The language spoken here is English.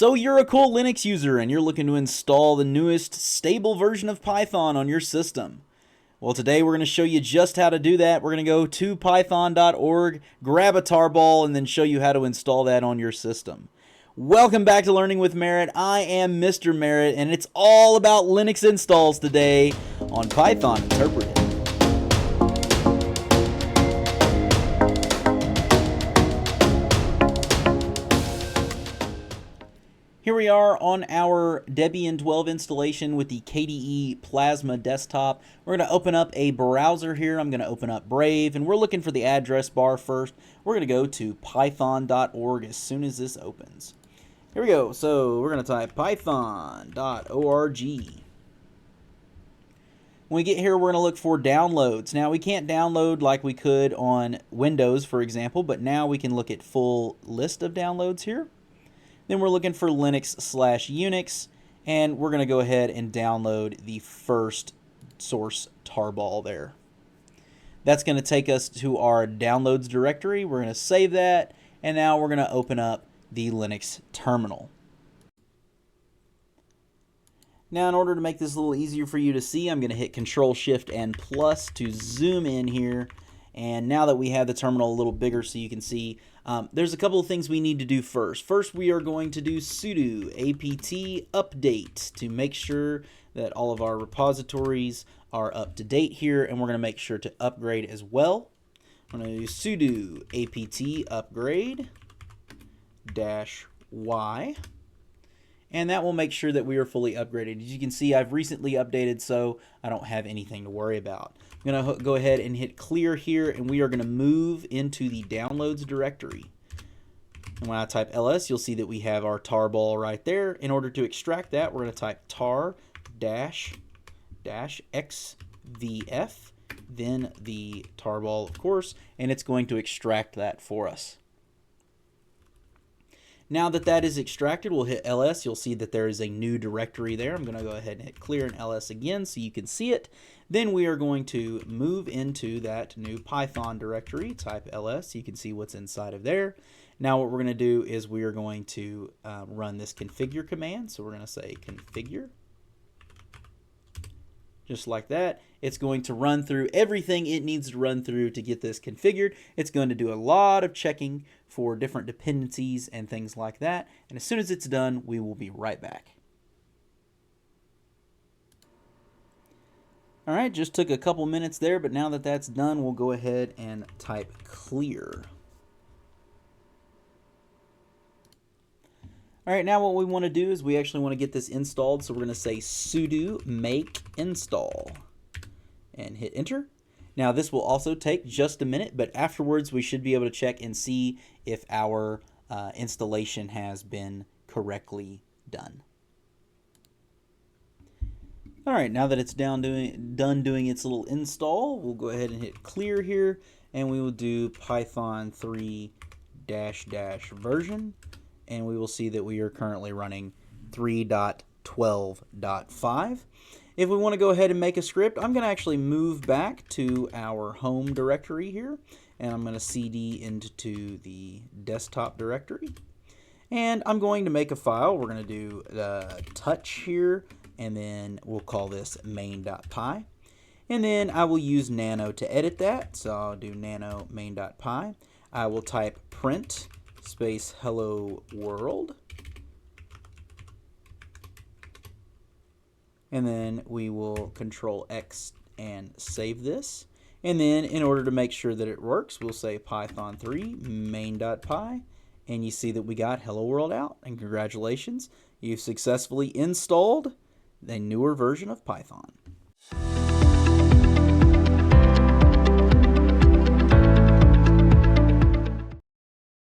So you're a cool Linux user and you're looking to install the newest stable version of Python on your system. Well, today we're going to show you just how to do that. We're going to go to python.org, grab a tarball, and then show you how to install that on your system. Welcome back to Learning with Merritt. I am Mr. Merritt, and it's all about Linux installs today on Python Interpreted. Here we are on our Debian 12 installation with the KDE Plasma desktop. We're going to open up a browser here. I'm going to open up Brave, and we're looking for the address bar first. We're going to go to python.org as soon as this opens. Here we go. So we're going to type python.org. When we get here, we're going to look for downloads. Now, we can't download like we could on Windows, for example, but now we can look at full list of downloads here. Then we're looking for Linux/Unix, and we're going to go ahead and download the first source tarball there. That's going to take us to our downloads directory. We're going to save that, and now we're going to open up the Linux terminal. Now, in order to make this a little easier for you to see, I'm going to hit Control-Shift and plus to zoom in here. And now that we have the terminal a little bigger so you can see, there's a couple of things we need to do first. First, we are going to do sudo apt update to make sure that all of our repositories are up to date here, and we're going to make sure to upgrade as well. I'm going to do sudo apt upgrade -y, and that will make sure that we are fully upgraded. As you can see, I've recently updated, so I don't have anything to worry about. I'm going to go ahead and hit clear here, and we are going to move into the downloads directory. And when I type ls, you'll see that we have our tarball right there. In order to extract that, we're going to type tar-xvf, then the tarball, of course, and it's going to extract that for us. Now that that is extracted, we'll hit ls. You'll see that there is a new directory there. I'm going to go ahead and hit clear and ls again so you can see it. Then we are going to move into that new Python directory. Type ls. You can see what's inside of there. Now what we're going to do is we are going to run this configure command. So we're going to say configure. Just like that. It's going to run through everything it needs to run through to get this configured. It's going to do a lot of checking for different dependencies and things like that. And as soon as it's done, we will be right back. All right, just took a couple minutes there, but now that that's done, we'll go ahead and type clear. All right, now what we want to do is we actually want to get this installed, so we're going to say sudo make install and hit enter. Now this will also take just a minute, but afterwards we should be able to check and see if our installation has been correctly done. All right, now that it's done doing its little install, we'll go ahead and hit clear here, and we will do Python 3 -- version, and we will see that we are currently running 3.12.5. If we want to go ahead and make a script, I'm going to actually move back to our home directory here, and I'm going to cd into the desktop directory. And I'm going to make a file. We're going to do touch here, and then we'll call this main.py. And then I will use nano to edit that, so I'll do nano main.py. I will type print space hello world. And then we will Control X and save this. And then in order to make sure that it works, we'll say Python 3 main.py. And you see that we got hello world out. And congratulations, you've successfully installed a newer version of Python.